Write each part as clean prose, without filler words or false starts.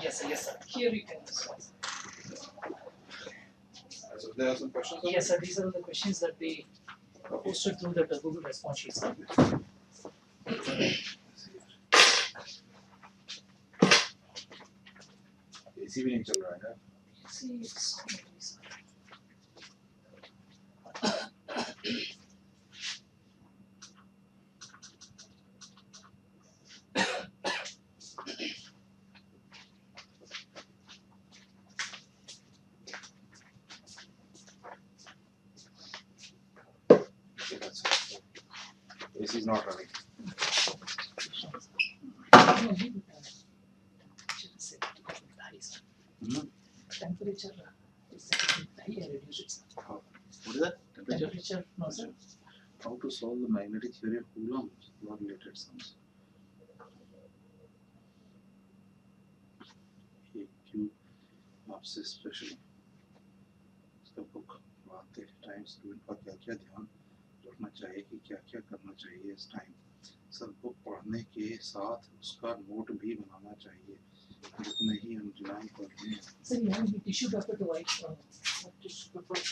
Yes, sir. Here you can discuss. So there are some questions? Yes, sir. These are the questions that they posted through the Google response sheet. AC भी नहीं चल रहा है AC is not running. Temperature is high and reduced. What is that? Temperature, no sir. How to solve the magnetic theory of Coulomb? Not related sums. क्यों आपसे special इसका book पढ़ाते time student का क्या-क्या ध्यान रखना चाहिए कि क्या-क्या करना चाहिए इस टाइम सर बुक पढ़ने के साथ उसका नोट भी बनाना चाहिए बुक नहीं हम डिजाइन कर रहे हैं सर यहाँ भी टिश्यू पेपर तो white tissue paper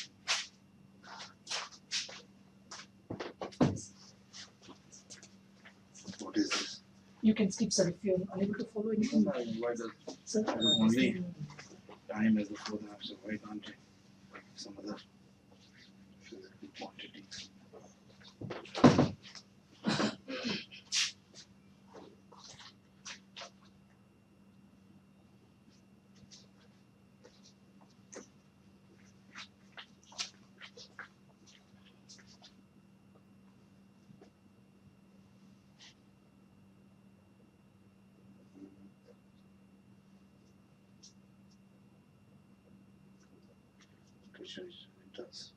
You can skip, sir, if you're unable to follow anything. Why does Sir, only time as the fourth answer? Why can't I some other physical quantity? It does.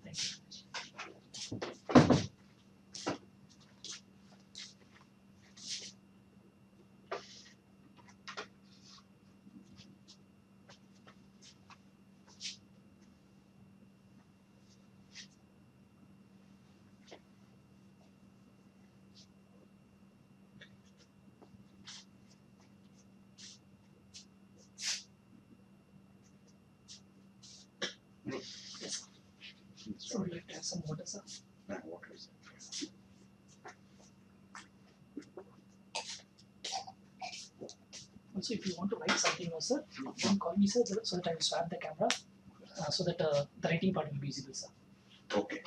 thank you. Yes. So would you like to have some water, sir? Nah, water is it? Also, if you want to write something, sir, you can call me, sir, so that I will swap the camera, so that the writing part will be visible, sir. Okay.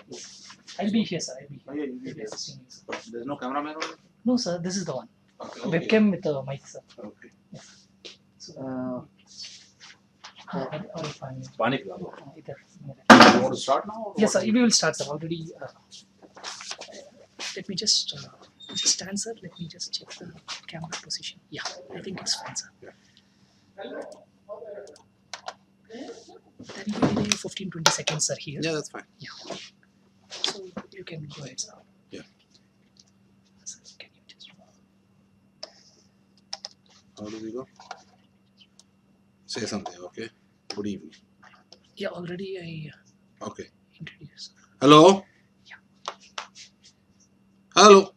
I'll be here, sir. I'll be here. Oh, yeah, you I'll be did. assisting you, sir. There's no cameraman on it? No, sir, this is the one. Okay. Webcam with a mic, sir. Okay. So, or fine. Pani pilao. Either. You want to start now? Or Yes, sir. what? We will start, sir. Already. Let me just stand, sir. Let me just check the camera position. Yeah, I think it's fine, sir. Yeah. That will be 15-20 seconds, sir. Here. Yeah, that's fine. Yeah. So you can go ahead, sir. Yeah. Sir, can you just? How do we go? Say something, okay? Good evening. Yeah, already I Okay. introduced. Hello? Yeah. Hello?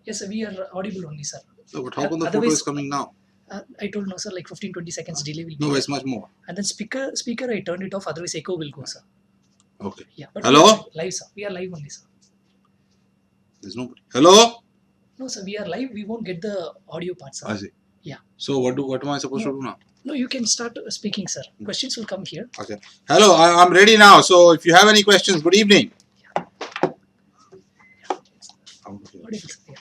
Yes, sir, we are audible only, sir. No, but how come the photo Otherwise- is coming now? I told no, sir, like 15-20 seconds delay will be No, there. it's much more. And then speaker, I turned it off, otherwise echo will go, sir. Okay. Yeah. But Hello? we are live, sir. We are live only, sir. There's nobody. Hello? No, sir, we are live. We won't get the audio part, sir. I see. Yeah. So what am I supposed to do now? No, you can start speaking, sir. Questions will come here. Okay. Hello, I'm ready now. So if you have any questions, good evening. Audible, sir. Yeah.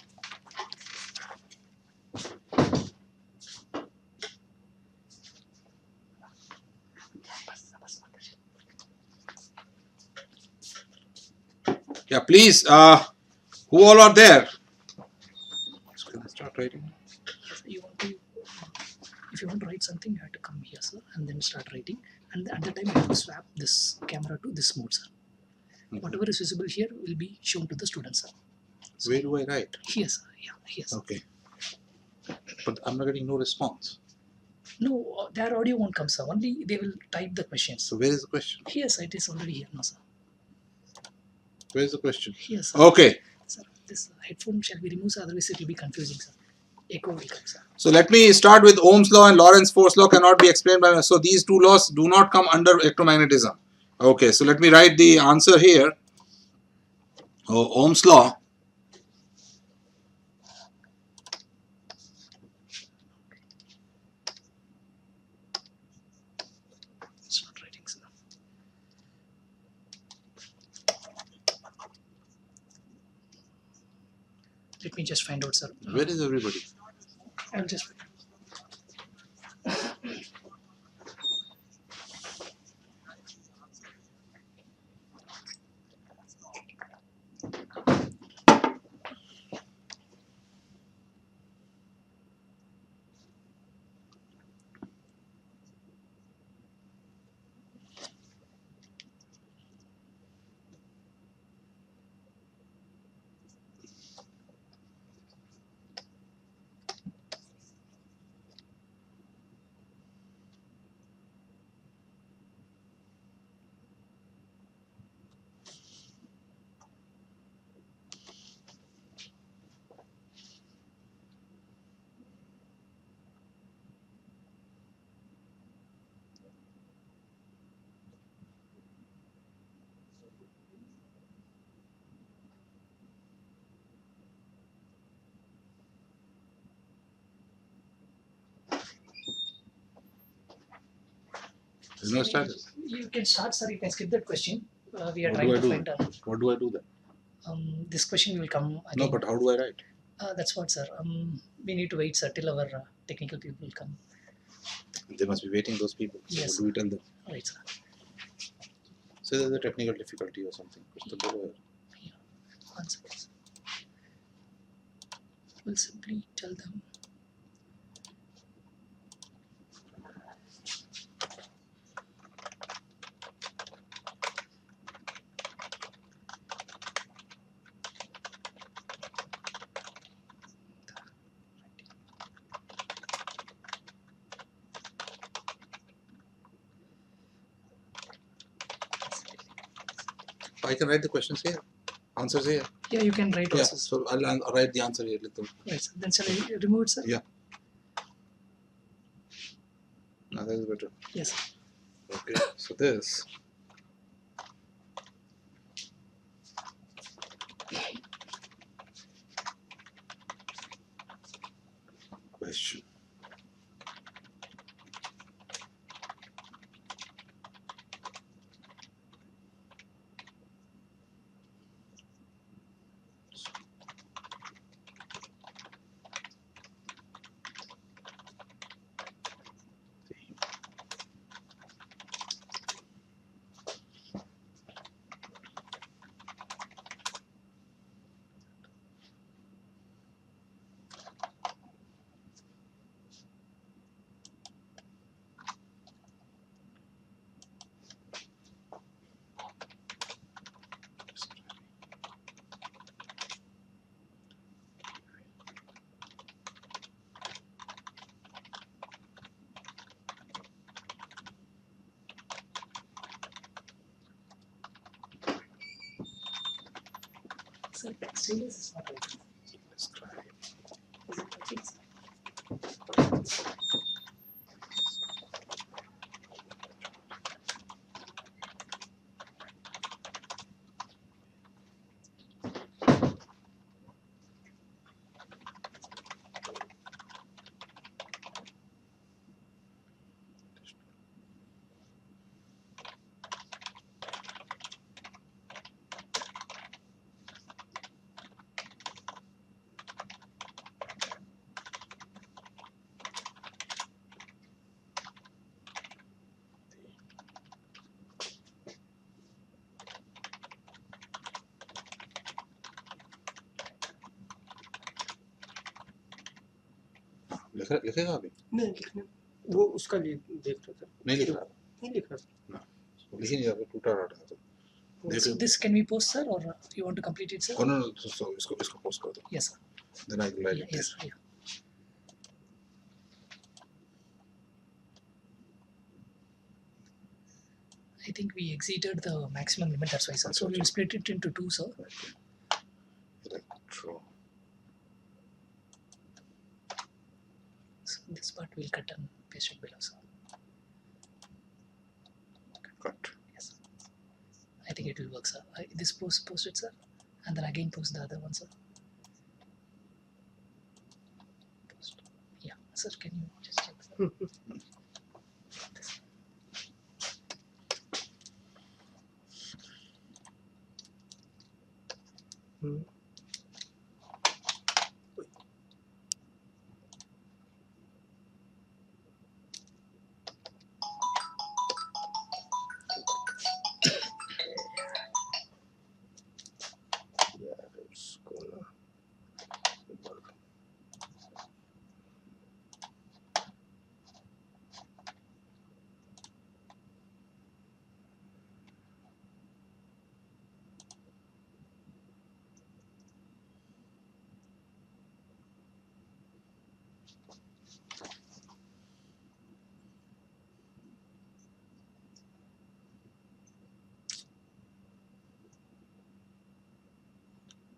Yeah, please. Who all are there? Can I start writing? You want to, if you want to write something, you have to come here, sir, and then start writing. And at that time, you have to swap this camera to this mode, sir. Okay. Whatever is visible here will be shown to the students, sir. So Where do I write? here, sir. Yeah, here, sir. Okay. But I'm not getting no response. No, their audio won't come, sir. Only they will type the questions. So where is the question? Here, sir. It is already here, no, sir. Where is the question? Here, sir. Okay. Sir, this headphone shall be removed, sir. Otherwise, it will be confusing, sir. Echo will come, sir. So let me start with Ohm's law and Lorentz force law cannot be explained by. So these two laws do not come under electromagnetism. Okay. So let me write the answer here. Oh, Ohm's law. It's not writing, sir. Let me just find out, sir. Where is everybody? I'll just. There's no start. You can start, sir. You can skip that question. We are What trying do I to do? find. What do I do then? This question will come again. No, but how do I write? That's what, sir. We need to wait, sir, till our technical people come. They must be waiting, those people. So Yes, what do we tell them? right, sir. So there's a technical difficulty or something. Just to go ahead. Yeah. 1 second, sir. We'll simply tell them. I can write the questions here. Answers here. Yeah, you can write Yeah, also. so I'll write the answer here. Right, sir. Then shall I remove it, sir? Yeah. Now that is better. Yes, sir. Okay, so this. Question. Sir, stainless is not right. Describe. Is it right, sir? लिखेगा अभी? नहीं लिखने वो उसका देख रहा था नहीं लिख रहा नहीं लिख रहा ना लिख ही नहीं रहा टूटा रहा था तो So this can we post, sir, or you want to complete it, sir? oh no so इसको post कर दो Yes, sir. then I will write it Yes, sir. Yeah. I think we exceeded the maximum limit, that's why, sir. So we will split it into 2, sir. Electro So this part we'll cut and paste it below, sir. cut Yes, sir. I think it will work, sir. This post it, sir, and then again post the other one, sir. Post. Yeah, sir. Can you just check, sir? it's gonna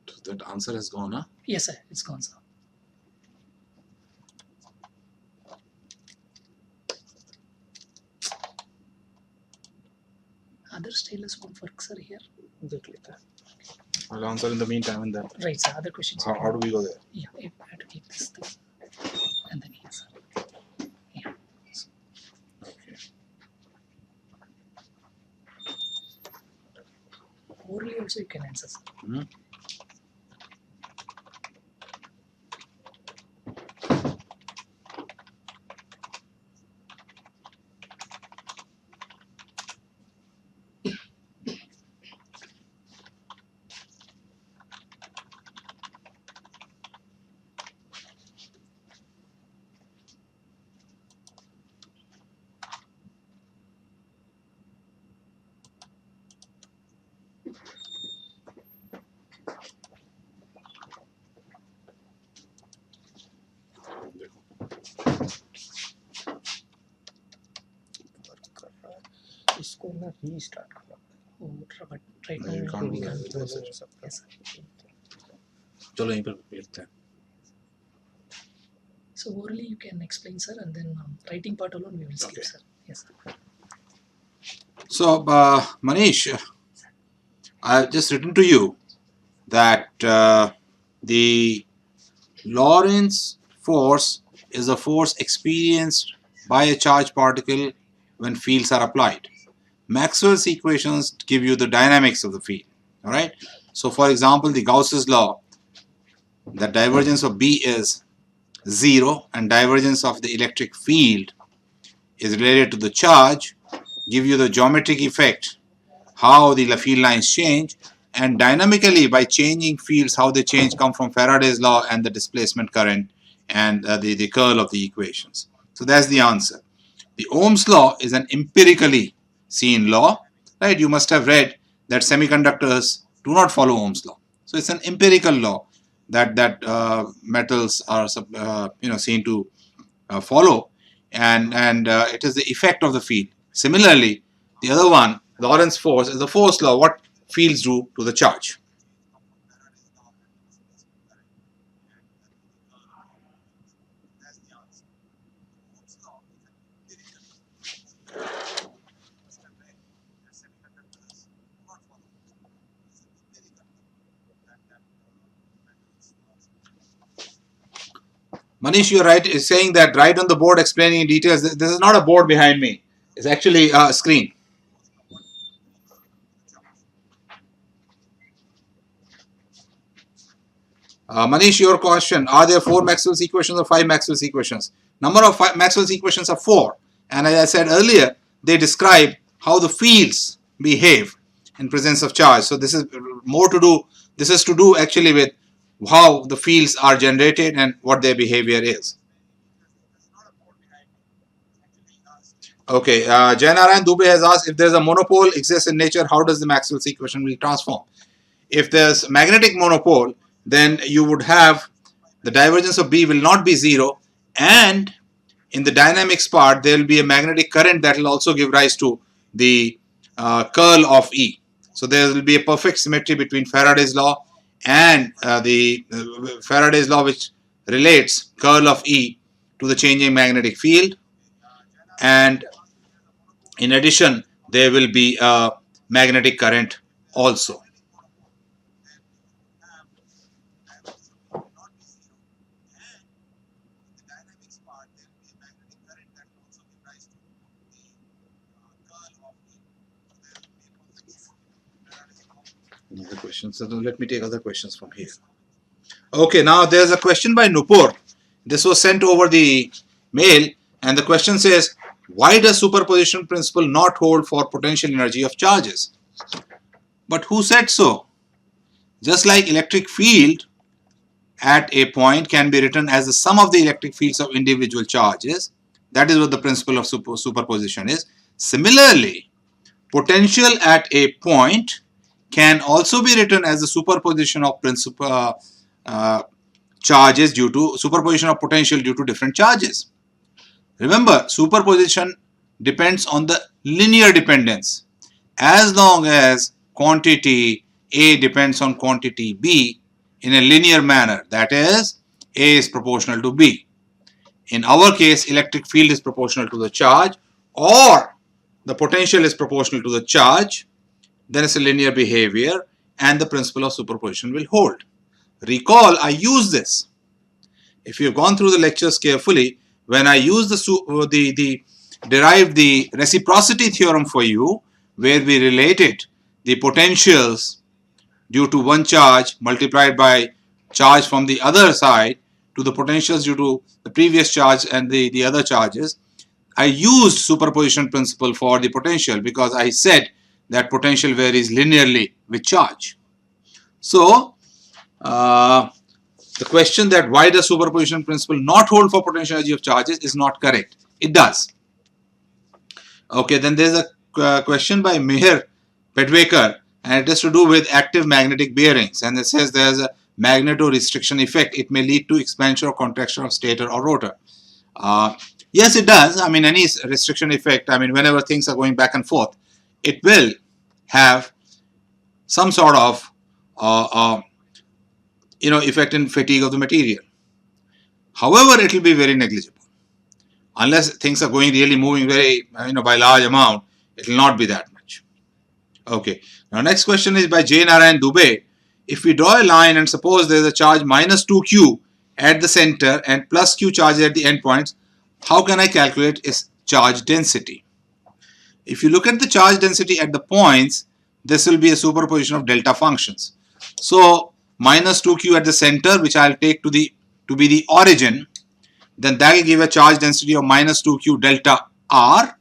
so that answer has gone huh? Yes, sir. It's gone, sir. Other stainless won't work, sir, here. देख लेता है I'll answer in the meantime and then Right, sir. Other questions. how do we go there Yeah, I have to keep this thing. And then here, sir. Yeah. okay orally also you can answer, sir. Hmm? इसको ना restart करना Oh, but right now We can't we do can't that. do हो that. सकता Yes, sir. चलो यहीं पर लिखते हैं. So orally you can explain, sir, and then writing part alone we will skip, Okay. sir. Yes, sir. So, Manish, I've just written to you that the Lorentz force is a force experienced by a charged particle when fields are applied. Maxwell's equations give you the dynamics of the field. All right. So, for example, the Gauss's law, the divergence of B is 0 and divergence of the electric field is related to the charge, give you the geometric effect, how the field lines change, and dynamically by changing fields, how they change come from Faraday's law and the displacement current and the curl of the equations. So that's the answer. The Ohm's law is an empirically seen law, right? You must have read that semiconductors do not follow Ohm's law. So it's an empirical law that metals are seen to follow, and it is the effect of the field. Similarly, the other one, Lorentz force, is the force law. What fields do to the charge. Manish, you're right. Is saying that right on the board, explaining in details. This is not a board behind me. It's actually a screen. Manish, your question: are there 4 Maxwell's equations or 5 Maxwell's equations? Number of Maxwell's equations are 4, and as I said earlier, they describe how the fields behave in presence of charge. So this is more to do. This is to do actually with how the fields are generated and what their behavior is. Okay, Jainarayan Dubey has asked, if there's a monopole exists in nature, how does the Maxwell's equation will transform? If there's magnetic monopole, then you would have the divergence of B will not be 0, and in the dynamics part there will be a magnetic current that will also give rise to the curl of E. So there will be a perfect symmetry between Faraday's law and the Faraday's law, which relates curl of E to the changing magnetic field, and in addition there will be a magnetic current also. Another question. So let me take other questions from here. Okay, now there's a question by Nupur. This was sent over the mail, and the question says, why does superposition principle not hold for potential energy of charges? But who said so? Just like electric field at a point can be written as the sum of the electric fields of individual charges. That is what the principle of superposition is. Similarly, potential at a point can also be written as the superposition of charges due to superposition of potential due to different charges. Remember, superposition depends on the linear dependence. As long as quantity A depends on quantity B in a linear manner, that is, A is proportional to B. In our case, electric field is proportional to the charge, or the potential is proportional to the charge, then it's a linear behavior and the principle of superposition will hold. Recall, I use this. If you've gone through the lectures carefully, when I use derived the reciprocity theorem for you, where we related the potentials due to one charge multiplied by charge from the other side to the potentials due to the previous charge and the other charges. I used superposition principle for the potential because I said that potential varies linearly with charge. So, the question that why does superposition principle not hold for potential energy of charges is not correct. It does. Okay, then there's a question by Meher Pedwekar, and it has to do with active magnetic bearings, and it says there's a magnetorestriction effect. It may lead to expansion or contraction of stator or rotor. Yes, it does. I mean, any restriction effect, I mean, whenever things are going back and forth, it will have some sort of effect in fatigue of the material. However, it will be very negligible. Unless things are going really moving very, by large amount, it will not be that much. Okay. Now, next question is by J. Narayan Dubey. If we draw a line and suppose there is a charge minus 2q at the center and plus q charge at the endpoints, how can I calculate its charge density? If you look at the charge density at the points, this will be a superposition of delta functions. So, minus 2q at the center, which I'll take to be the origin, then that will give a charge density of minus 2q delta r.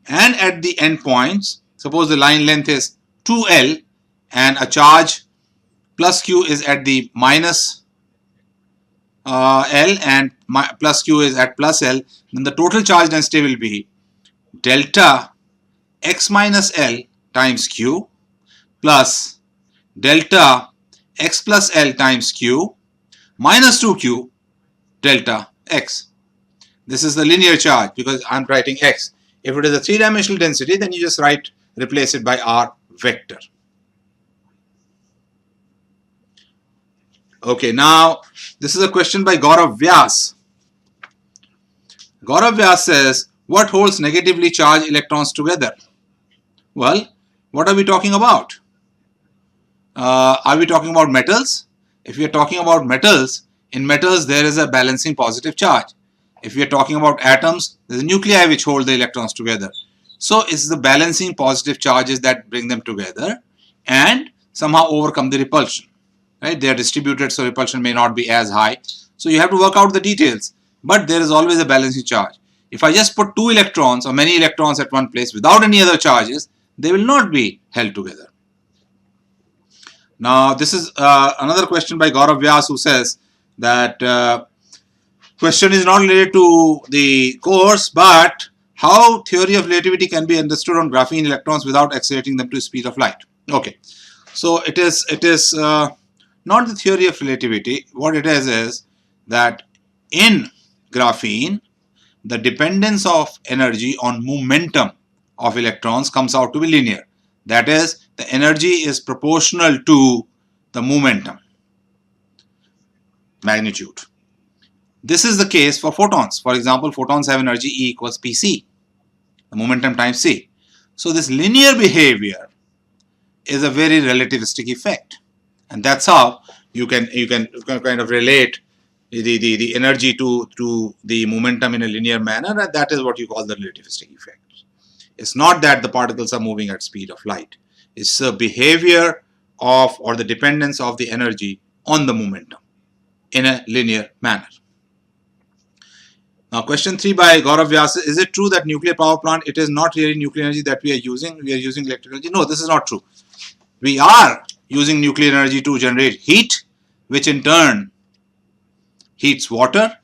And at the endpoints, suppose the line length is 2l and a charge plus q is at the minus l and plus q is at plus l, then the total charge density will be delta x minus l times q plus delta x plus l times q minus 2q delta x. This is the linear charge because I'm writing x. If it is a three-dimensional density, then you just replace it by r vector. Okay, now this is a question by Gaurav Vyas. Gaurav Vyas says, what holds negatively charged electrons together? Well, what are we talking about? Are we talking about metals? If we are talking about metals, in metals there is a balancing positive charge. If we are talking about atoms, there is a nuclei which hold the electrons together. So it's the balancing positive charges that bring them together and somehow overcome the repulsion. Right? They are distributed, so repulsion may not be as high. So you have to work out the details. But there is always a balancing charge. If I just put two electrons or many electrons at one place without any other charges, they will not be held together. Now, this is another question by Gaurav Vyas who says that question is not related to the course, but how theory of relativity can be understood on graphene electrons without accelerating them to the speed of light. Okay, so it is not the theory of relativity. What it is that in graphene, the dependence of energy on momentum of electrons comes out to be linear. That is, the energy is proportional to the momentum magnitude. This is the case for photons. For example, photons have energy E equals pc, the momentum times c. So this linear behavior is a very relativistic effect, and that's how you can kind of relate the energy to the momentum in a linear manner, and that is what you call the relativistic effect. It's not that the particles are moving at speed of light. It's the behavior of or the dependence of the energy on the momentum in a linear manner. Now, question 3 by Gaurav Vyas. Is it true that nuclear power plant, it is not really nuclear energy that we are using? We are using electrical energy? No, this is not true. We are using nuclear energy to generate heat, which in turn heats water,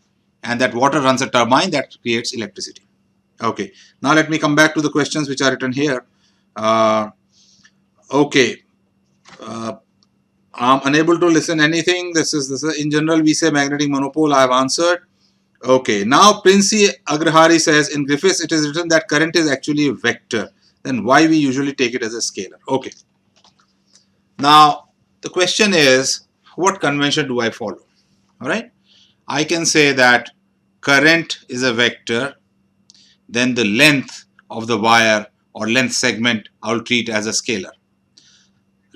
and that water runs a turbine that creates electricity. Okay, now let me come back to the questions which are written here. Okay, I'm unable to listen anything. This is in general we say magnetic monopole. I have answered. Okay, now Princey Agrahari says in Griffiths it is written that current is actually a vector. Then why we usually take it as a scalar? Okay. Now the question is, what convention do I follow? All right. I can say that current is a vector, then the length of the wire or length segment I'll treat as a scalar.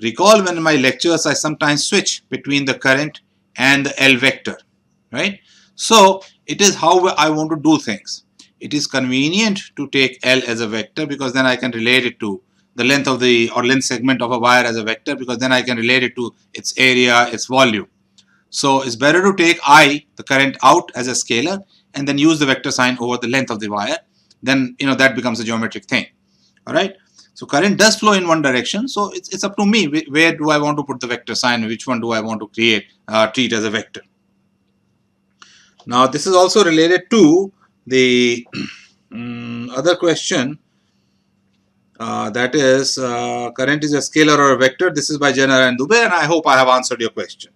Recall when in my lectures I sometimes switch between the current and the L vector, right? So it is how I want to do things. It is convenient to take L as a vector because then I can relate it to the length of the or length segment of a wire as a vector, because then I can relate it to its area, its volume. So it's better to take I, the current out, as a scalar, and then use the vector sign over the length of the wire. Then that becomes a geometric thing. All right. So current does flow in one direction. So it's up to me. Where do I want to put the vector sign? Which one do I want to treat as a vector? Now this is also related to the other question. That is, current is a scalar or a vector. This is by Jenner and Dubey, and I hope I have answered your question.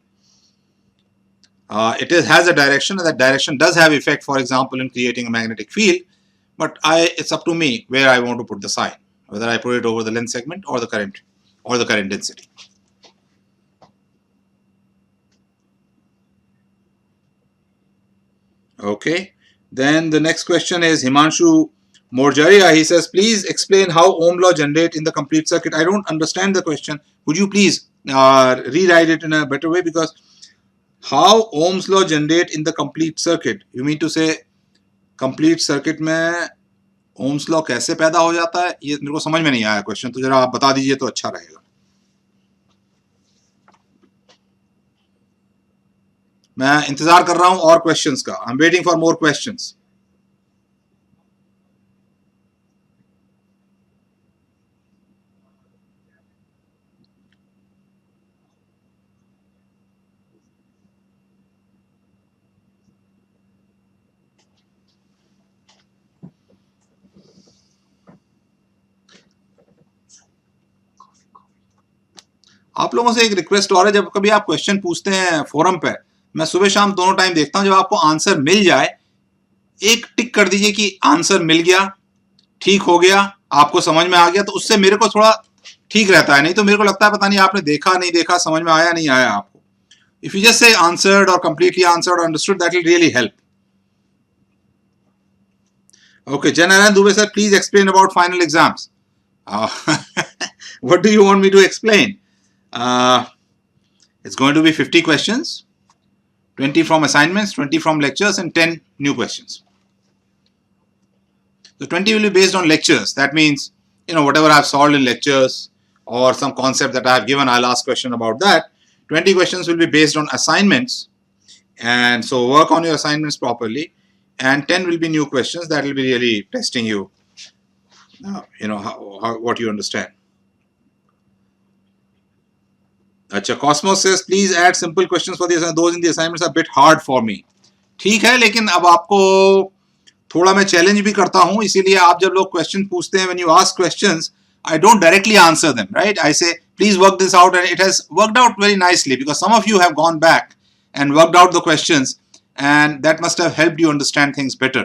It has a direction, and that direction does have effect, for example, in creating a magnetic field. But it's up to me where I want to put the sign, whether I put it over the length segment or the current density. Okay. Then the next question is Himanshu Morjaria. He says, please explain how Ohm law generate in the complete circuit. I don't understand the question. Would you please rewrite it in a better way? Because how Ohm's law generate in the complete circuit? You mean to say complete circuit में Ohm's law कैसे पैदा हो जाता है? ये मेरे को समझ में नहीं आया क्वेश्चन, तो जरा आप बता दीजिए तो अच्छा रहेगा. मैं इंतजार कर रहा हूं और क्वेश्चंस का. I am waiting for more questions. आप लोगों से एक रिक्वेस्ट और है, जब कभी आप क्वेश्चन पूछते हैं फोरम पे, मैं सुबह शाम दोनों टाइम देखता हूं, जब आपको आंसर मिल जाए एक टिक कर दीजिए कि आंसर मिल गया, ठीक हो गया, आपको समझ में आ गया, तो उससे मेरे को थोड़ा ठीक रहता है. नहीं तो मेरे को लगता है पता नहीं आपने देखा नहीं देखा, समझ में आया नहीं आया आपको. If you just say answered और कंप्लीटली आंसर्ड और understood, that will really help. Okay, Janaran Dubey sir, please explain about final exams. What do you want me to explain? It's going to be 50 questions, 20 from assignments, 20 from lectures, and 10 new questions. So 20 will be based on lectures. That means, whatever I've solved in lectures or some concept that I have given, I'll ask question about that. 20 questions will be based on assignments. And so work on your assignments properly. And 10 will be new questions that will be really testing you, what you understand. Acha, Cosmos says, please add simple questions for the assignment. Those in the assignments are a bit hard for me. ठीक है, लेकिन अब आपको थोड़ा मैं challenge भी करता हूं, इसीलिए आप जब लोग क्वेश्चन पूछते हैं, when you ask questions, I don't directly answer them, right? I say, please work this out, and it has worked out very nicely because some of you have gone back and worked out the questions, and that must have helped you understand things better.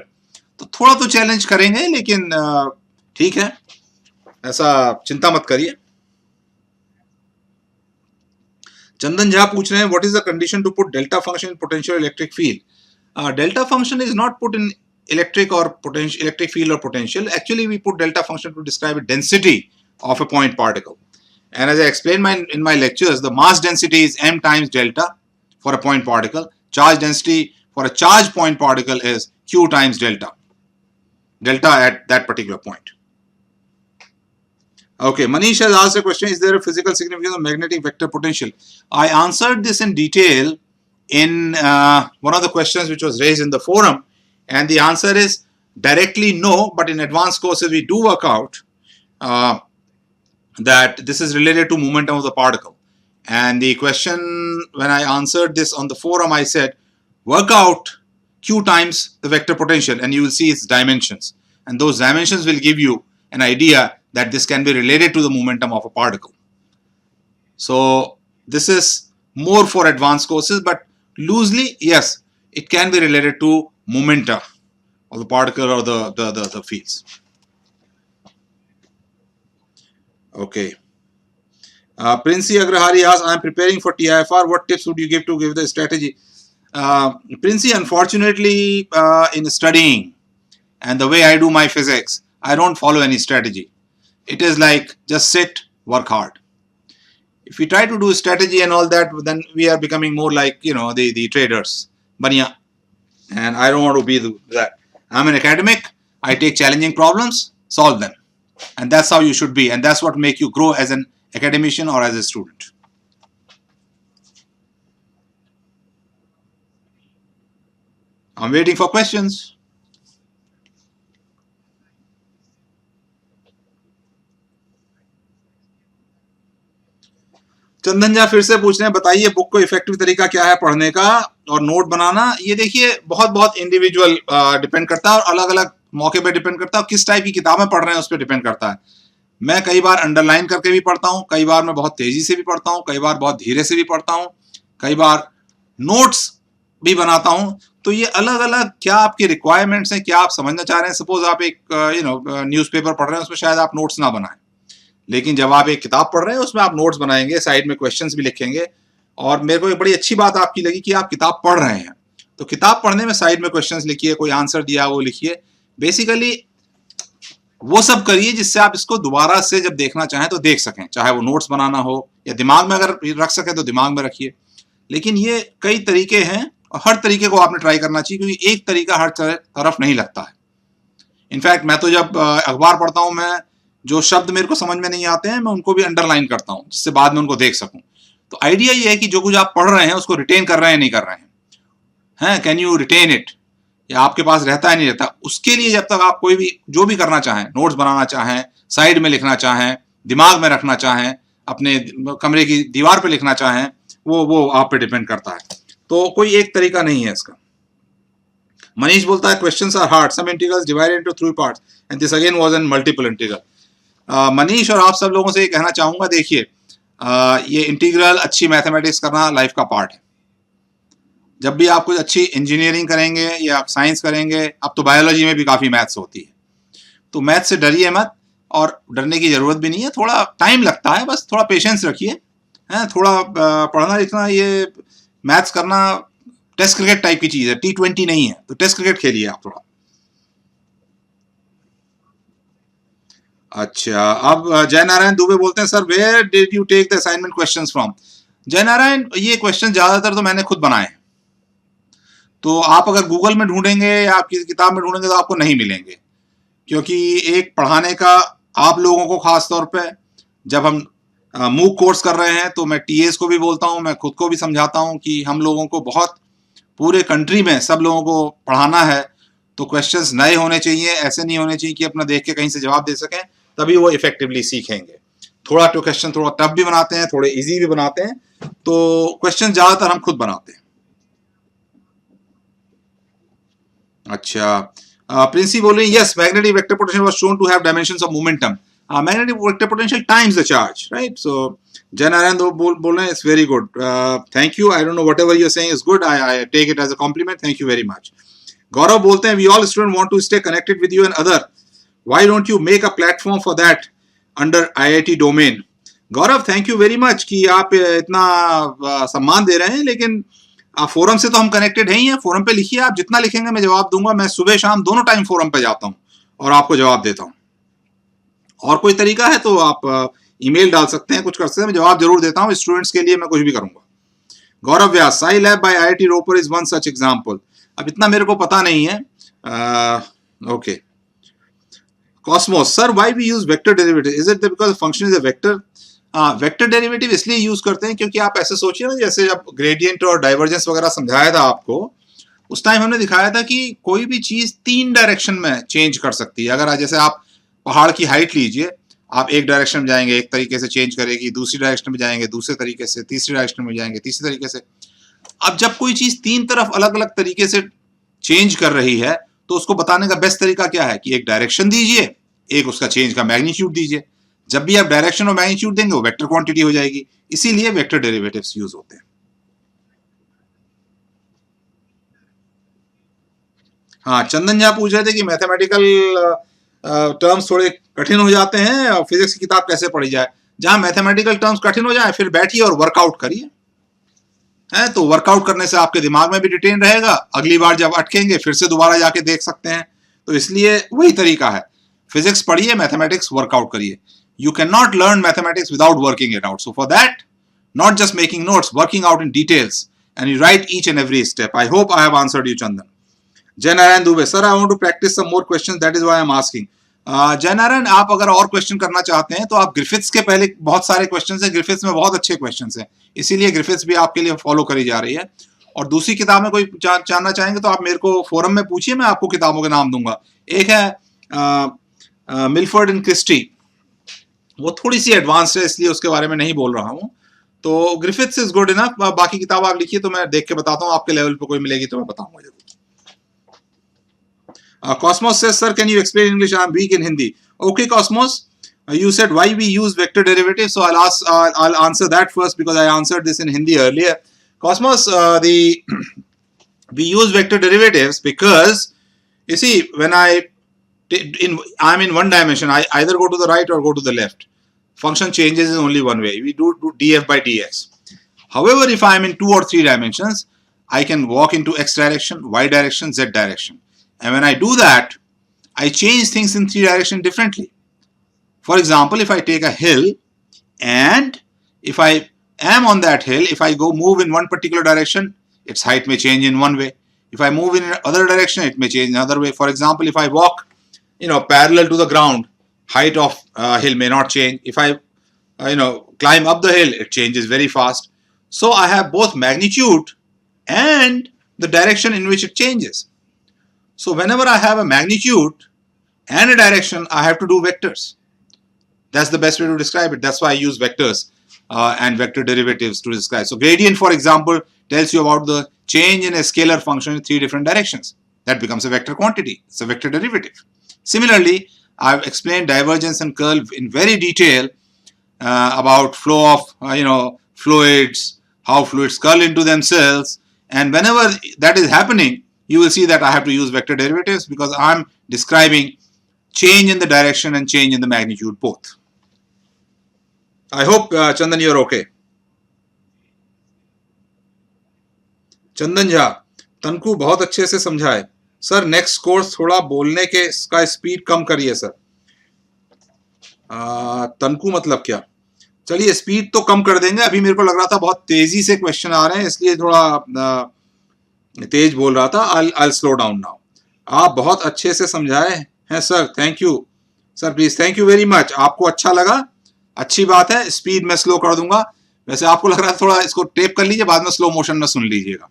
तो थोड़ा तो challenge करेंगे, लेकिन ठीक है, ऐसा चिंता मत करिए. चंदन झा पूछ रहे हैं, what is the condition to put delta function in potential electric field? Delta function is not put in electric field or potential. Actually, we put delta function to describe a density of a point particle. And as I explained in my lectures, the mass density is m times delta for a point particle. Charge density for a charged point particle is q times delta. Delta at that particular point. Okay, Manish has asked a question, is there a physical significance of magnetic vector potential? I answered this in detail in one of the questions which was raised in the forum, and the answer is directly no, but in advanced courses we do work out that this is related to momentum of the particle. And the question, when I answered this on the forum, I said, work out q times the vector potential and you will see its dimensions. And those dimensions will give you an idea that this can be related to the momentum of a particle. So this is more for advanced courses, but loosely, yes, it can be related to momenta of the particle or the fields. Okay. Princey Agrahari asks, I am preparing for TIFR. What tips would you give to give the strategy? Princey, unfortunately, in studying and the way I do my physics, I don't follow any strategy. It is like just sit, work hard. If we try to do strategy and all that, then we are becoming more like, the traders. Baniya. And I don't want to be that. I'm an academic. I take challenging problems, solve them. And that's how you should be, and that's what make you grow as an academician or as a student. I'm waiting for questions. चंदन जा फिर से पूछ रहे हैं, बताइए book को effective तरीका क्या है पढ़ने का और नोट बनाना। ये देखिए बहुत बहुत इंडिविजुअल डिपेंड करता है और अलग अलग मौके पे डिपेंड करता है, किस टाइप की किताबें पढ़ रहे हैं उस पर डिपेंड करता है। मैं कई बार अंडरलाइन करके भी पढ़ता हूँ, कई बार मैं बहुत तेजी से भी पढ़ता हूँ, कई बार बहुत धीरे से भी पढ़ता हूँ, कई बार नोट्स भी बनाता हूँ। तो ये अलग अलग क्या आपके रिक्वायरमेंट्स हैं, क्या आप समझना चाह रहे हैं। सपोज आप एक न्यूज़पेपर पढ़ रहे हैं, उसमें शायद आप नोट्स ना बनाएं, लेकिन जब आप एक किताब पढ़ रहे हैं उसमें आप नोट्स बनाएंगे, साइड में क्वेश्चंस भी लिखेंगे। और मेरे को एक बड़ी अच्छी बात आपकी लगी कि आप किताब पढ़ रहे हैं, तो किताब पढ़ने में साइड में क्वेश्चंस लिखिए, कोई आंसर दिया वो लिखिए। बेसिकली वो सब करिए जिससे आप इसको दोबारा से जब देखना चाहें तो देख सकें, चाहे वो नोट्स बनाना हो या दिमाग में अगर रख सके तो दिमाग में रखिए। लेकिन ये कई तरीके हैं और हर तरीके को आपने ट्राई करना चाहिए, क्योंकि एक तरीका हर तरफ नहीं लगता है। इनफैक्ट मैं तो जब अखबार पढ़ता हूँ, मैं जो शब्द मेरे को समझ में नहीं आते हैं मैं उनको भी अंडरलाइन करता हूँ, जिससे बाद में उनको देख सकूं। तो आइडिया ये है कि जो कुछ आप पढ़ रहे हैं उसको रिटेन कर रहे हैं नहीं कर रहे हैं, कैन यू रिटेन इट, या आपके पास रहता है नहीं रहता। उसके लिए जब तक आप कोई भी जो भी करना चाहें, नोट्स बनाना चाहें, साइड में लिखना चाहें, दिमाग में रखना चाहें, अपने कमरे की दीवार पे लिखना चाहें, वो आप पे डिपेंड करता है। तो कोई एक तरीका नहीं है इसका। मनीष बोलता है questions are hard, some integrals divided into 3 parts and this again was an multiple integral. Manish और आप सब लोगों से ये कहना चाहूंगा, देखिए ये इंटीग्रल अच्छी मैथमेटिक्स करना लाइफ का पार्ट है। जब भी आप कुछ अच्छी इंजीनियरिंग करेंगे या साइंस करेंगे, अब तो बायोलॉजी में भी काफ़ी मैथ्स होती है, तो मैथ से डरिए मत, और डरने की ज़रूरत भी नहीं है। थोड़ा टाइम लगता है, बस थोड़ा पेशेंस रखिए, है थोड़ा पढ़ना लिखना, ये मैथ्स करना टेस्ट क्रिकेट टाइप की चीज़ है, T20 नहीं है, तो टेस्ट क्रिकेट खेलिए आप थोड़ा। अच्छा, अब जय नारायण दुबे बोलते हैं, sir where did you take the assignment questions from. Jai Narayan, ये क्वेश्चन ज़्यादातर तो मैंने खुद बनाए हैं, तो आप अगर गूगल में ढूंढेंगे या आपकी किताब में ढूंढेंगे तो आपको नहीं मिलेंगे, क्योंकि एक पढ़ाने का आप लोगों को खास तौर पे जब हम मूक कोर्स कर रहे हैं तो मैं टीएस को भी बोलता हूँ, मैं खुद को भी समझाता हूँ कि हम लोगों को बहुत पूरे कंट्री में सब लोगों को पढ़ाना है, तो क्वेश्चंस नए होने चाहिए, ऐसे नहीं होने चाहिए कि अपना देख के कहीं से जवाब दे सकें, तभी वो इफेक्टिवली सीखेंगे। थोड़ा तो क्वेश्चन थोड़ा टफ भी बनाते हैं, थोड़े इजी भी बनाते हैं, तो क्वेश्चन ज़्यादातर हम खुद बनाते हैं। अच्छा, प्रिंसी बोल रही है, yes magnetic vector potential was shown to have dimensions of momentum. Magnetic vector potential times the charge, right. So Jai Narayan बोल रहे हैं, it's very good, thank you. I don't know whatever you are saying is good, I take it as a compliment, thank you very much. Gaurav बोलते हैं, we all student want to stay connected with you and other, why don't you make a platform for that under IIT domain. Gaurav thank you very much कि आप इतना सम्मान दे रहे हैं, लेकिन forum से तो हम कनेक्टेड ही हैं। फोरम पे लिखिए, आप जितना लिखेंगे मैं जवाब दूंगा। मैं सुबह शाम दोनों टाइम फोरम पे जाता हूं और आपको जवाब देता हूं। और कोई तरीका है तो आप ईमेल डाल सकते हैं, कुछ कर सकते हैं, मैं जवाब जरूर देता हूं। स्टूडेंट्स के लिए मैं कुछ भी करूंगा। Gaurav Vyas, Psi lab by IIT Ropar is one such example. अब इतना मेरे को पता नहीं है। Okay, Cosmos, sir why we use vector derivative, is it because function is a vector. Vector derivative इसलिए यूज करते हैं क्योंकि आप ऐसे सोचिए ना, जैसे जब ग्रेडियंट और डाइवर्जेंस वगैरह समझाया था आपको, उस टाइम हमने दिखाया था कि कोई भी चीज 3 डायरेक्शन में चेंज कर सकती है। अगर जैसे आप पहाड़ की हाइट लीजिए, आप एक डायरेक्शन में जाएंगे एक तरीके से चेंज करेगी, दूसरी डायरेक्शन में जाएंगे दूसरे तरीके से, तीसरी डायरेक्शन में जाएंगे तीसरे तरीके से। अब जब कोई चीज 3 तरफ अलग अलग तरीके से चेंज कर रही है तो उसको बताने का बेस्ट तरीका क्या है कि एक डायरेक्शन दीजिए, एक उसका चेंज का मैग्नीट्यूड दीजिए। जब भी आप डायरेक्शन और मैग्नीट्यूड देंगे वो वेक्टर क्वांटिटी हो जाएगी, इसीलिए वेक्टर डेरिवेटिव्स यूज होते हैं। हाँ, चंदन झा पूछ रहे थे कि मैथमेटिकल टर्म्स थोड़े कठिन हो जाते हैं और फिजिक्स की किताब कैसे पढ़ी जाए। जहां मैथमेटिकल टर्म्स कठिन हो जाए फिर बैठिए और वर्कआउट करिए, है तो वर्कआउट करने से आपके दिमाग में भी रिटेन रहेगा, अगली बार जब अटकेंगे फिर से दोबारा जाके देख सकते हैं। तो इसलिए वही तरीका है, फिजिक्स पढ़िए, मैथमेटिक्स वर्कआउट करिए। You cannot learn mathematics without working it out. So for that, not just making notes, working out in details, and you write each and every step. I hope I have answered you, Chandan. Jai Narayan Dubey, sir, I want to practice some more questions. That is why I am asking. Jainarayan, आप अगर और question करना चाहते हैं तो आप Griffiths के पहले बहुत सारे क्वेश्चंस हैं, ग्रिफिथ्स में बहुत अच्छे क्वेश्चंस हैं, इसीलिए ग्रिफिथ्स भी आपके लिए फॉलो करी जा रही है। और दूसरी किताब में कोई जानना चाहेंगे तो आप मेरे को फोरम में पूछिए, मैं आपको किताबों के नाम दूंगा। एक है मिलफर्ड एंड क्रिस्टी, वो थोड़ी सी एडवांस है इसलिए उसके बारे में नहीं बोल रहा हूँ। तो ग्रिफिथ्स इज गुड इनफ, बाकी किताब आप लिखिए तो मैं देख के बताता हूँ, आपके लेवल पे कोई मिलेगी तो मैं बताऊंगा जरूर। Cosmos says, sir, can you explain English? I'm weak in Hindi. Okay, Cosmos, you said why we use vector derivatives, so I'll answer that first because I answered this in Hindi earlier. Cosmos, we use vector derivatives because you see when I'm in one dimension, I either go to the right or go to the left. Function changes in only one way. We do df by dx. However, if I'm in 2 or 3 dimensions, I can walk into x direction, y direction, z direction. And when I do that, I change things in 3 directions differently. For example, if I take a hill and if I am on that hill, if I go move in one particular direction, its height may change in one way. If I move in another direction, it may change in another way. For example, if I walk, parallel to the ground, height of hill may not change. If I, climb up the hill, it changes very fast. So I have both magnitude and the direction in which it changes. So whenever I have a magnitude and a direction, I have to do vectors. That's the best way to describe it. That's why I use vectors and vector derivatives to describe. So gradient, for example, tells you about the change in a scalar function in 3 different directions. That becomes a vector quantity. It's a vector derivative. Similarly, I've explained divergence and curl in very detail about flow of fluids, how fluids curl into themselves, and whenever that is happening, you will see that I have to use vector derivatives because I'm describing change in the direction and change in the magnitude both. I hope, Chandan, you're okay. Chandan Jha, तनकू बहुत अच्छे से समझाए sir, next course थोड़ा बोलने के इसका speed कम करिए sir. तनकू मतलब क्या? चलिए स्पीड तो कम कर देंगे, अभी मेरे को लग रहा था बहुत तेजी से क्वेश्चन आ रहे हैं इसलिए थोड़ा तेज बोल रहा था। I'll slow down now. आप बहुत अच्छे से समझाए हैं sir, thank you sir, please thank you very much. आपको अच्छा लगा, अच्छी बात है, स्पीड में स्लो कर दूंगा। वैसे आपको लग रहा है थोड़ा इसको टेप कर लीजिए, बाद में स्लो मोशन में सुन लीजिएगा।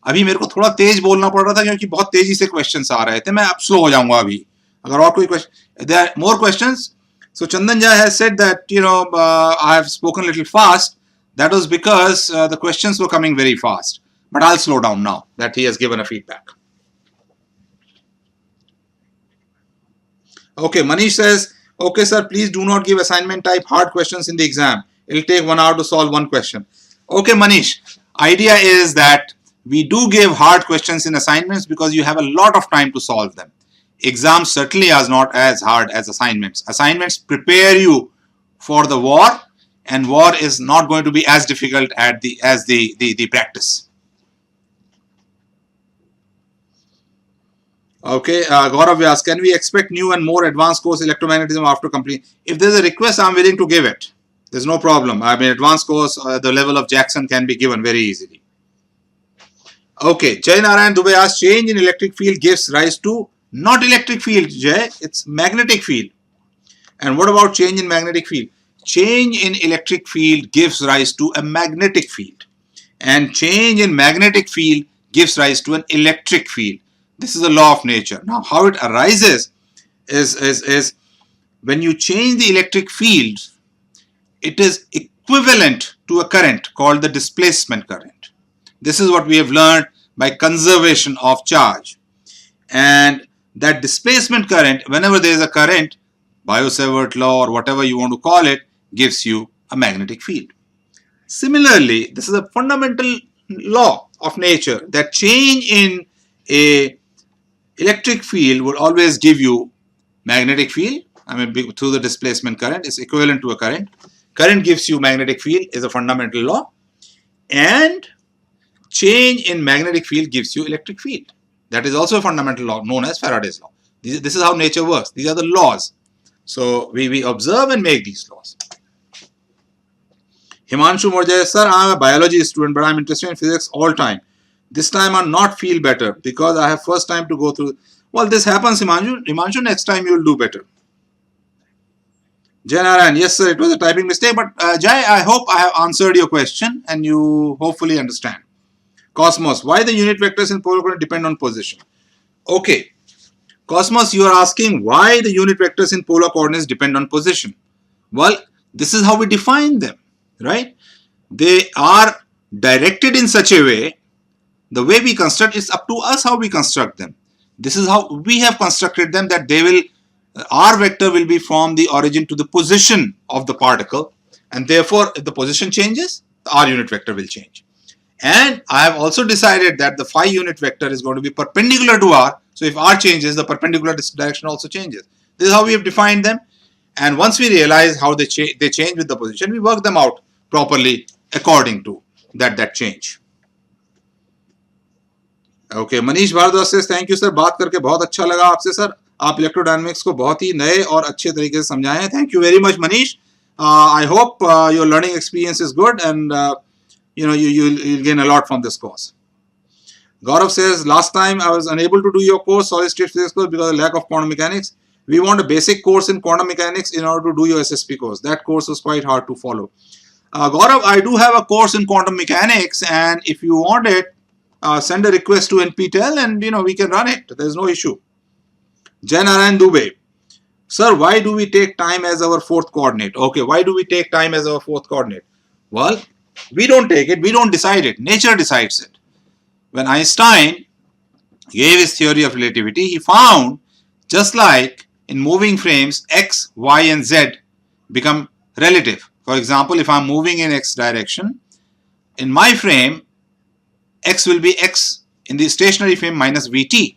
अभी मेरे को थोड़ा तेज बोलना पड़ रहा था क्योंकि बहुत तेजी से क्वेश्चंस आ रहे थे, मैं अब स्लो हो जाऊंगा अभी। अगर और कोई question, there are more questions. So Chandan Jha has said that I have spoken a little fast. That was because the questions were coming very fast. But I'll slow down now that he has given a feedback. Okay, Manish says, okay sir, please do not give assignment type hard questions in the exam. It will take 1 hour to solve one question. Okay Manish, idea is that we do give hard questions in assignments because you have a lot of time to solve them. Exams certainly are not as hard as assignments. Assignments prepare you for the war, and war is not going to be as difficult as the practice. Okay, Gaurav Vyas, can we expect new and more advanced course electromagnetism after completing? If there's a request, I'm willing to give it. There's no problem. I mean, advanced course, the level of Jackson can be given very easily. Okay, Jay Narayan Dubey asks, change in electric field gives rise to not electric field, Jay, it's magnetic field. And what about change in magnetic field? Change in electric field gives rise to a magnetic field. And change in magnetic field gives rise to an electric field. This is a law of nature. Now, how it arises is when you change the electric field, it is equivalent to a current called the displacement current. This is what we have learned by conservation of charge. And that displacement current, whenever there is a current, Biot-Savart law or whatever you want to call it, gives you a magnetic field. Similarly, this is a fundamental law of nature that change in a electric field would always give you magnetic field. I mean, through the displacement current is equivalent to a current. Current gives you magnetic field is a fundamental law, and change in magnetic field gives you electric field. That is also a fundamental law known as Faraday's law. This is how nature works. These are the laws. So we observe and make these laws. Himanshu Morjay, sir, I am a biology student, but I am interested in physics all time. This time I not feel better because I have first time to go through. Well, this happens, Himanshu. Himanshu, next time you will do better. Janaran, yes sir, it was a typing mistake, but Jai, I hope I have answered your question and you hopefully understand. Cosmos, why the unit vectors in polar coordinate depend on position? Okay, Cosmos, you are asking why the unit vectors in polar coordinates depend on position. Well, this is how we define them, right? They are directed in such a way, the way we construct, it's up to us how we construct them. This is how we have constructed them, that they will, R vector will be from the origin to the position of the particle, and therefore if the position changes, the R unit vector will change. And I have also decided that the phi unit vector is going to be perpendicular to R. So if R changes, the perpendicular direction also changes. This is how we have defined them. And once we realize how they change with the position, we work them out properly according to that change. Okay, Manish Bhardwaj says, thank you sir, बात करके बहुत अच्छा लगा आपसे sir, आप electrodynamics को बहुत ही नए और अच्छे तरीके से समझाए हैं. Thank you very much Manish. I hope your learning experience is good and you'll gain a lot from this course. Gaurav says, last time I was unable to do your course, solid state physics course, because of lack of quantum mechanics. We want a basic course in quantum mechanics in order to do your SSP course. That course was quite hard to follow. Gaurav, I do have a course in quantum mechanics, and if you want it, send a request to NPTEL and we can run it. There's no issue. Janaran Dubey. Sir, why do we take time as our fourth coordinate? Okay, why do we take time as our fourth coordinate? Well, we don't take it, we don't decide it. Nature decides it. When Einstein gave his theory of relativity, he found, just like in moving frames, x, y and z become relative. For example, if I'm moving in x direction, in my frame, x will be x in the stationary frame minus vt.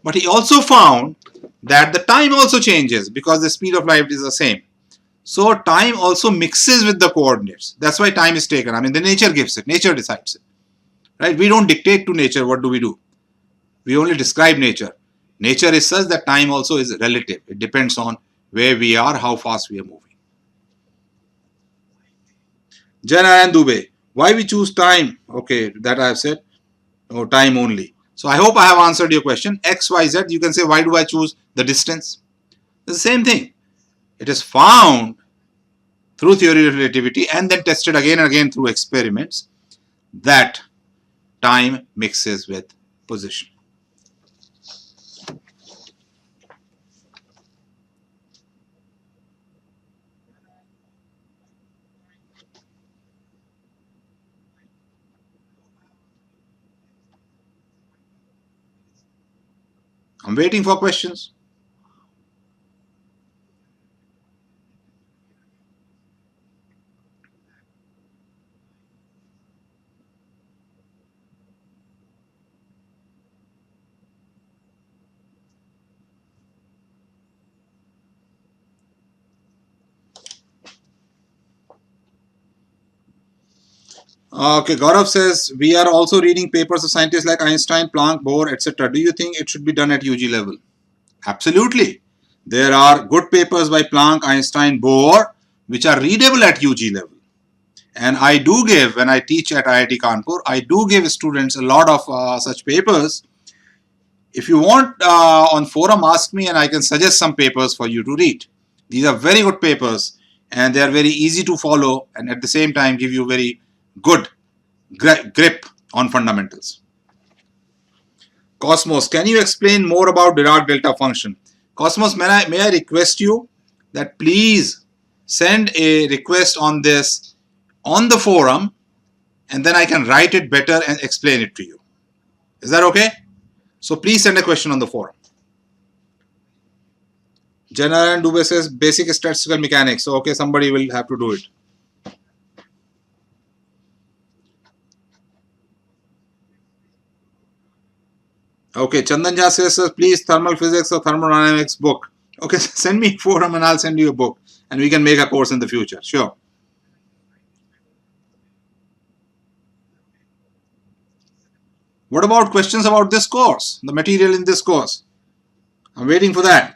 But he also found that the time also changes because the speed of light is the same. So time also mixes with the coordinates. That's why time is taken. I mean, the nature gives it, nature decides it. Right? We don't dictate to nature. What do? We only describe nature. Nature is such that time also is relative. It depends on where we are, how fast we are moving. Jana and Dubey, why we choose time? Okay, that I have said. Oh, time only. So I hope I have answered your question. X, Y, Z, you can say, why do I choose the distance? It's the same thing. It is found through theory of relativity and then tested again and again through experiments that time mixes with position. I'm waiting for questions. Okay, Gaurav says, we are also reading papers of scientists like Einstein, Planck, Bohr, etc. Do you think it should be done at UG level? Absolutely. There are good papers by Planck, Einstein, Bohr, which are readable at UG level. And I do give, when I teach at IIT Kanpur, I do give students a lot of such papers. If you want, on forum, ask me and I can suggest some papers for you to read. These are very good papers and they are very easy to follow and at the same time give you very good grip on fundamentals. Cosmos, can you explain more about Dirac delta function? Cosmos, may I request you that please send a request on this on the forum and then I can write it better and explain it to you. Is that okay? So please send a question on the forum. Janaran Dubey says basic statistical mechanics. So okay, somebody will have to do it. Okay, Chandan Jha says, please thermal physics or thermodynamics book. Okay, send me forum and I'll send you a book and we can make a course in the future. Sure. What about questions about this course, the material in this course? I'm waiting for that.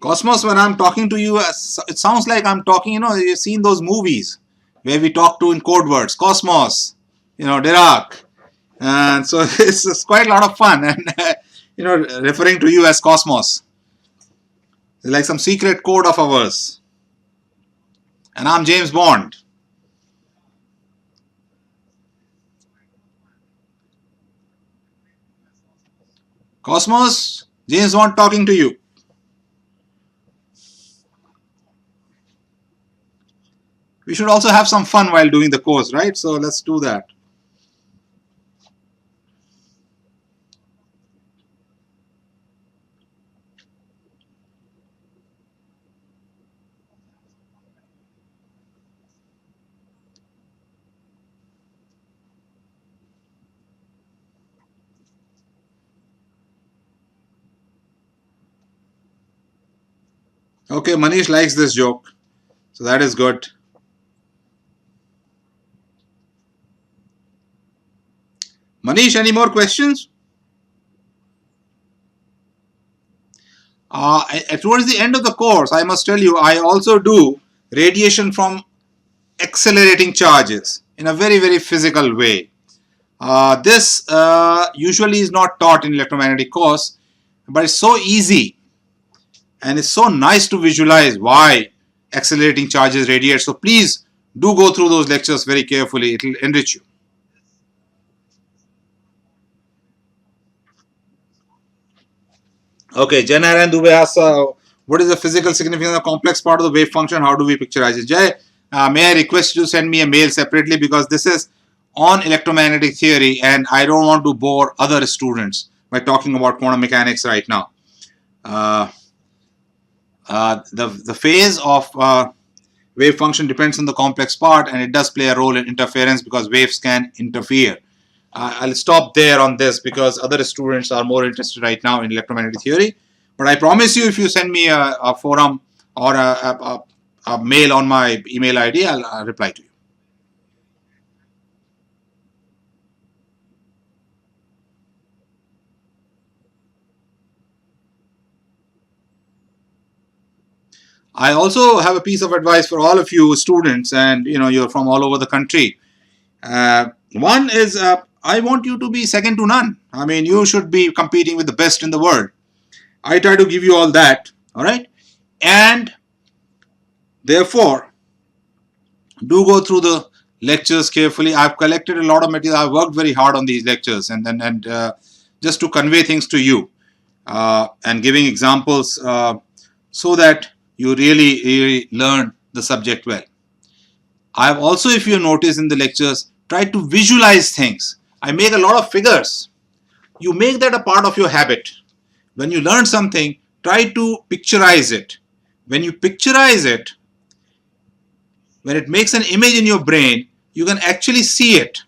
Cosmos, when I'm talking to you, it sounds like I'm talking, you've seen those movies where we talk to in code words, Cosmos, Dirac. And so it's quite a lot of fun and, referring to you as Cosmos. It's like some secret code of ours. And I'm James Bond. Cosmos, James Bond talking to you. We should also have some fun while doing the course, right? So let's do that. Okay, Manish likes this joke. So that is good. Manish, any more questions? Towards the end of the course, I must tell you, I also do radiation from accelerating charges in a very, very physical way. This usually is not taught in electromagnetic course, but it's so easy and it's so nice to visualize why accelerating charges radiate. So please do go through those lectures very carefully. It will enrich you. Okay, Janaran Dubey asks, what is the physical significance of the complex part of the wave function? How do we picturize it? Jay, may I request you to send me a mail separately because this is on electromagnetic theory and I don't want to bore other students by talking about quantum mechanics right now. The phase of wave function depends on the complex part and it does play a role in interference because waves can interfere. I'll stop there on this because other students are more interested right now in electromagnetic theory. But I promise you, if you send me a forum or a mail on my email ID, I'll reply to you. I also have a piece of advice for all of you students, and you're from all over the country. One is I want you to be second to none. I mean, you should be competing with the best in the world. I try to give you all that, all right? And therefore, do go through the lectures carefully. I've collected a lot of material. I've worked very hard on these lectures and just to convey things to you and giving examples so that you really learn the subject well. I've also, if you notice in the lectures, tried to visualize things. I make a lot of figures. You make that a part of your habit. When you learn something, try to picturize it. When you picturize it, when it makes an image in your brain, you can actually see it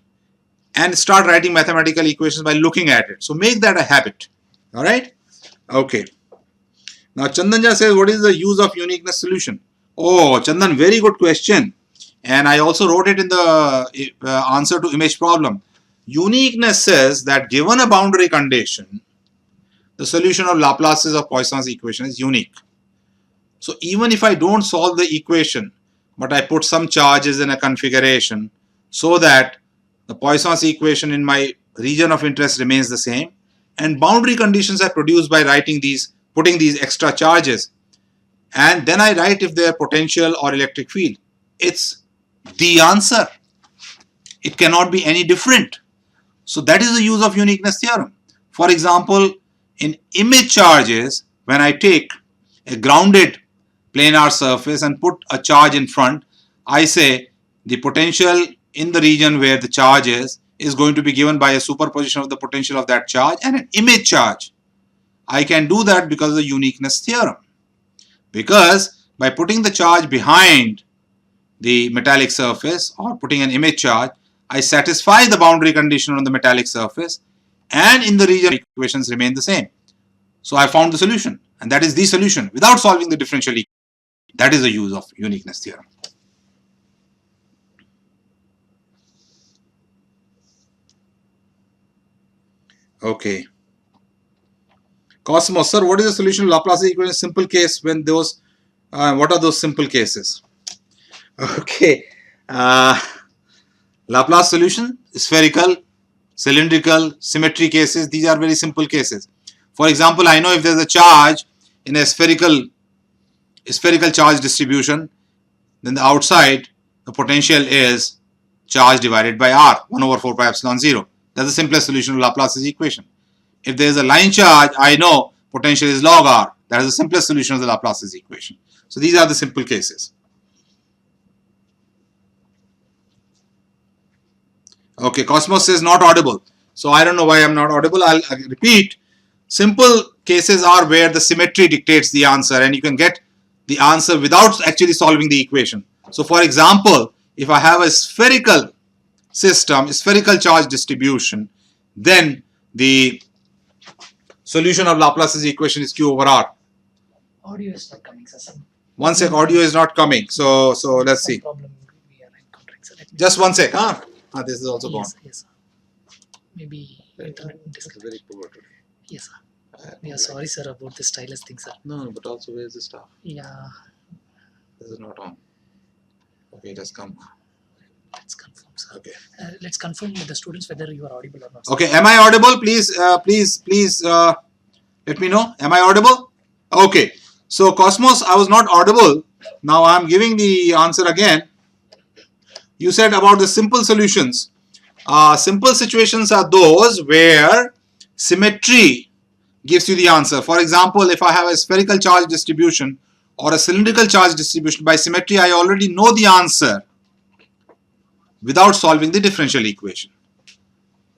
and start writing mathematical equations by looking at it. So make that a habit. All right? Okay. Now Chandanja says, what is the use of uniqueness solution? Oh, Chandan, very good question. And I also wrote it in the answer to image problem. Uniqueness says that given a boundary condition, the solution of Laplace's or Poisson's equation is unique. So even if I don't solve the equation, but I put some charges in a configuration so that the Poisson's equation in my region of interest remains the same, and boundary conditions are produced by putting these extra charges, and then I write if they are potential or electric field. It's the answer. It cannot be any different. So that is the use of uniqueness theorem. For example, in image charges, when I take a grounded planar surface and put a charge in front, I say the potential in the region where the charge is going to be given by a superposition of the potential of that charge and an image charge. I can do that because of the uniqueness theorem. Because by putting the charge behind the metallic surface or putting an image charge, I satisfy the boundary condition on the metallic surface and in the region equations remain the same. So I found the solution, and that is the solution without solving the differential equation. That is the use of uniqueness theorem. Okay. Cosmos, sir, what is the solution of Laplace equation simple case when those, what are those simple cases? Okay. Laplace solution, spherical, cylindrical, symmetry cases, these are very simple cases. For example, I know if there is a charge in a spherical charge distribution, then the outside, the potential is charge divided by r, 1 over 4 pi epsilon 0. That's the simplest solution of Laplace's equation. If there is a line charge, I know potential is log r. That is the simplest solution of the Laplace's equation. So these are the simple cases. Okay, Cosmos says not audible. So I don't know why I'm not audible. I'll repeat. Simple cases are where the symmetry dictates the answer and you can get the answer without actually solving the equation. So for example, if I have a spherical system, a spherical charge distribution, then the solution of Laplace's equation is Q over R. Audio is not coming, sir. One sec, audio is not coming. So let's see. Problem we are encountering, sir. Just one sec, huh? This is also gone. Yes, sir. Maybe internet disconnect. Very poor today. Yes, sir. We are sorry, sir, about the stylus thing, sir. No, but also where's the staff? Yeah, This is not on. Okay, it has come. let's confirm, sir. Okay. Let's confirm with the students whether you are audible or not, sir. Okay, am I audible? Please, please let me know. Am I audible? Okay. So Cosmos, I was not audible. Now I am giving the answer again. You said about the simple solutions. Simple situations are those where symmetry gives you the answer. For example, if I have a spherical charge distribution or a cylindrical charge distribution, by symmetry I already know the answer without solving the differential equation.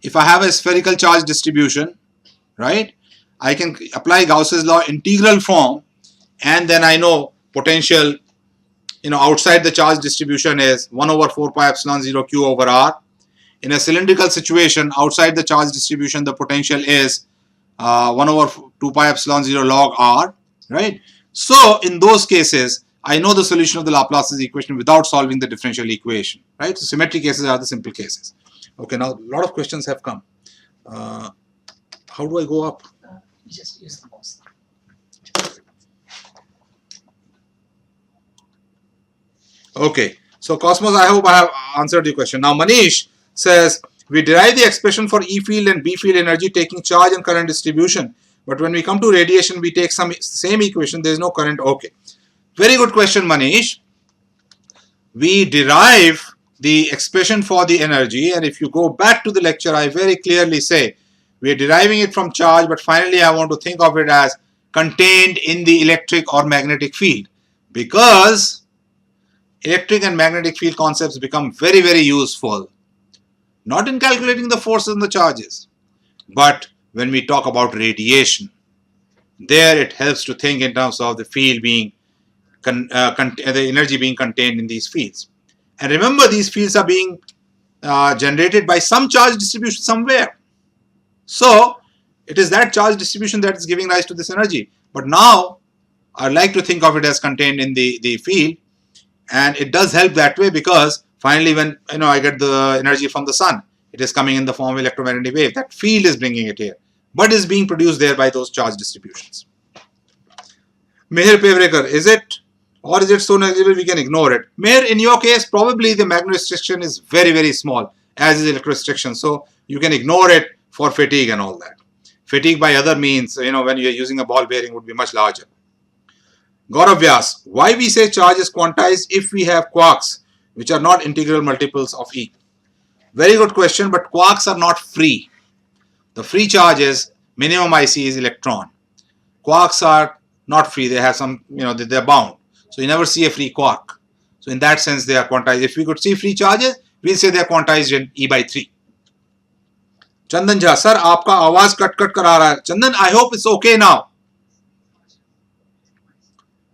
If I have a spherical charge distribution, right, I can apply Gauss's law integral form and then I know potential, outside the charge distribution is 1 over 4 pi epsilon 0 q over r. In a cylindrical situation, outside the charge distribution, the potential is 1 over 2 pi epsilon 0 log r, right? So in those cases, I know the solution of the Laplace's equation without solving the differential equation, right? So symmetry cases are the simple cases. Okay, now a lot of questions have come. How do I go up? Just use the mouse. Okay, so Cosmos, I hope I have answered your question. Now Manish says, we derive the expression for E field and B field energy taking charge and current distribution. But when we come to radiation, we take same equation, there is no current. Okay, very good question, Manish. We derive the expression for the energy, and if you go back to the lecture, I very clearly say we are deriving it from charge, but finally I want to think of it as contained in the electric or magnetic field, because electric and magnetic field concepts become very, very useful, not in calculating the forces and the charges, but when we talk about radiation. There it helps to think in terms of the field being, the energy being contained in these fields. And remember, these fields are being generated by some charge distribution somewhere. So it is that charge distribution that is giving rise to this energy. But now I like to think of it as contained in the field, and it does help that way, because finally when I get the energy from the sun, it is coming in the form of electromagnetic wave. That field is bringing it here, but is being produced there by those charge distributions. Meher Pevrekar, is it, or is it so negligible we can ignore it? Meher, in your case, probably the magnet restriction is very, very small, as is electro restriction. So you can ignore it for fatigue and all that. Fatigue by other means, when you are using a ball bearing, would be much larger. Gaurav Vyas, why we say charge is quantized if we have quarks which are not integral multiples of E? Very good question, but quarks are not free. The free charge is minimum IC is electron. Quarks are not free. They have some, they're bound. So you never see a free quark. So in that sense, they are quantized. If we could see free charges, we'll say they are quantized in E by 3. Chandan Jha, sir, aapka आवाज cut cut कर आ रहा है. Chandan, I hope it's okay now.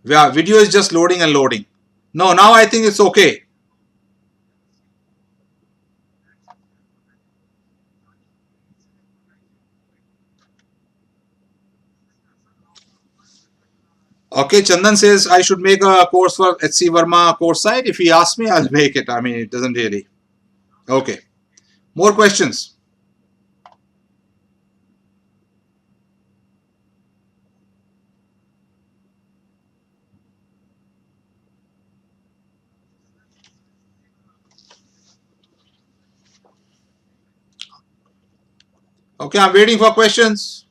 Yeah, video is just loading and loading. No, now I think it's okay. Okay, Chandan says I should make a course for HC Verma course site. If he asks me, I'll make it. I mean, it doesn't really. Okay. More questions? Okay, I'm waiting for questions.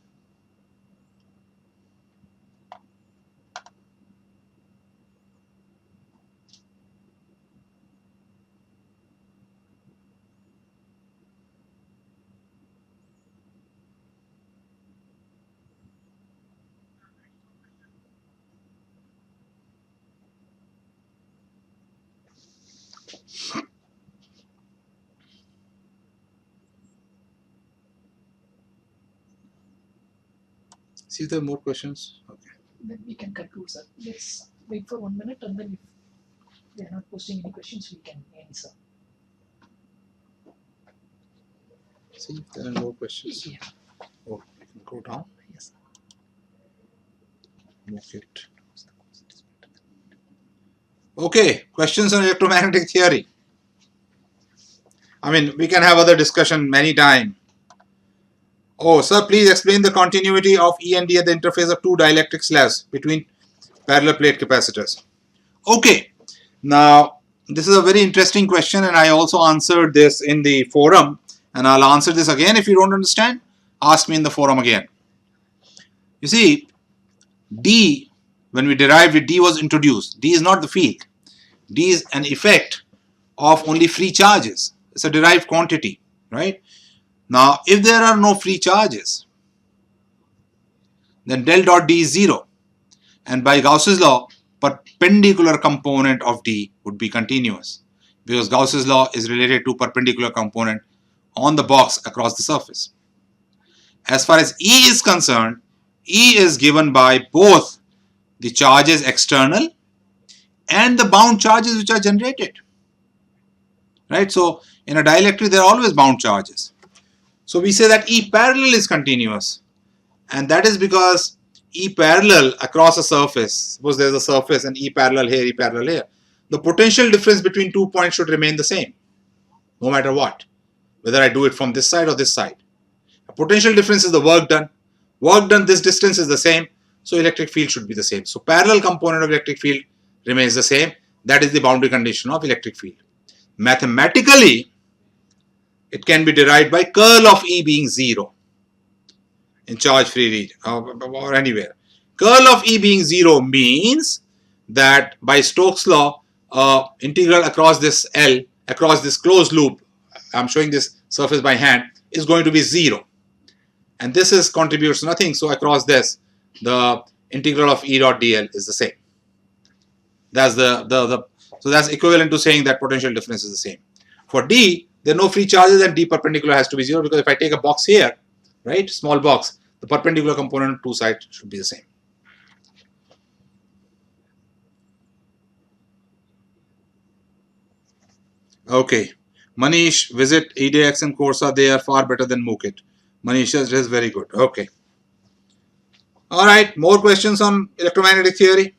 See if there are more questions. Okay. Then we can conclude, sir. Let's wait for 1 minute, and then if they are not posting any questions, we can answer. See if there are more questions. Yeah. Oh, we can go down. Yes. Move it. Okay, questions on electromagnetic theory. I mean, we can have other discussion many times. Oh, sir, please explain the continuity of END at the interface of two dielectric slabs between parallel plate capacitors. Okay, now this is a very interesting question, and I also answered this in the forum, and I'll answer this again. If you don't understand, ask me in the forum again. You see, D, when we derived it, D was introduced. D is not the field. D is an effect of only free charges. It's a derived quantity, right? Now, if there are no free charges, then del dot D is 0. And by Gauss's law, perpendicular component of D would be continuous, because Gauss's law is related to perpendicular component on the box across the surface. As far as E is concerned, E is given by both the charges external and the bound charges which are generated. Right? So, in a dielectric, there are always bound charges. So, we say that E parallel is continuous, and that is because E parallel across a surface, suppose there is a surface and E parallel here, E parallel here, the potential difference between 2 points should remain the same, no matter what, whether I do it from this side or this side. A potential difference is the work done. Work done, this distance is the same, so electric field should be the same. So parallel component of electric field remains the same. That is the boundary condition of electric field. Mathematically, it can be derived by curl of E being 0 in charge-free region or anywhere. Curl of E being 0 means that by Stokes' law, integral across this L, across this closed loop, I'm showing this surface by hand, is going to be 0. And this is contributes nothing, so across this, the integral of E dot dl is the same. That's so that's equivalent to saying that potential difference is the same. For D, there are no free charges and D perpendicular has to be 0, because if I take a box here, right, small box, the perpendicular component on two sides should be the same. Okay, Manish, visit EDX and Corsa. They are far better than Mookit. Manish is very good. Okay. All right, more questions on electromagnetic theory?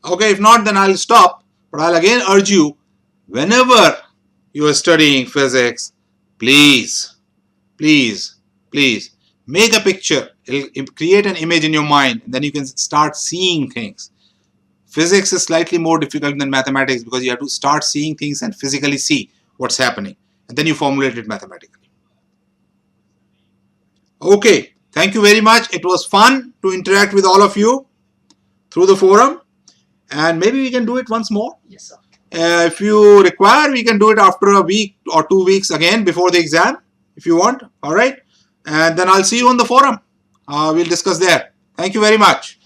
Okay, if not, then I'll stop. But I'll again urge you, whenever you are studying physics, please make a picture, create an image in your mind, and then you can start seeing things. Physics is slightly more difficult than mathematics because you have to start seeing things and physically see what's happening, and then you formulate it mathematically. Okay, thank you very much. It was fun to interact with all of you through the forum, and maybe we can do it once more. Yes, sir. If you require, we can do it after a week or 2 weeks again before the exam, if you want. All right. And then I'll see you on the forum. We'll discuss there. Thank you very much.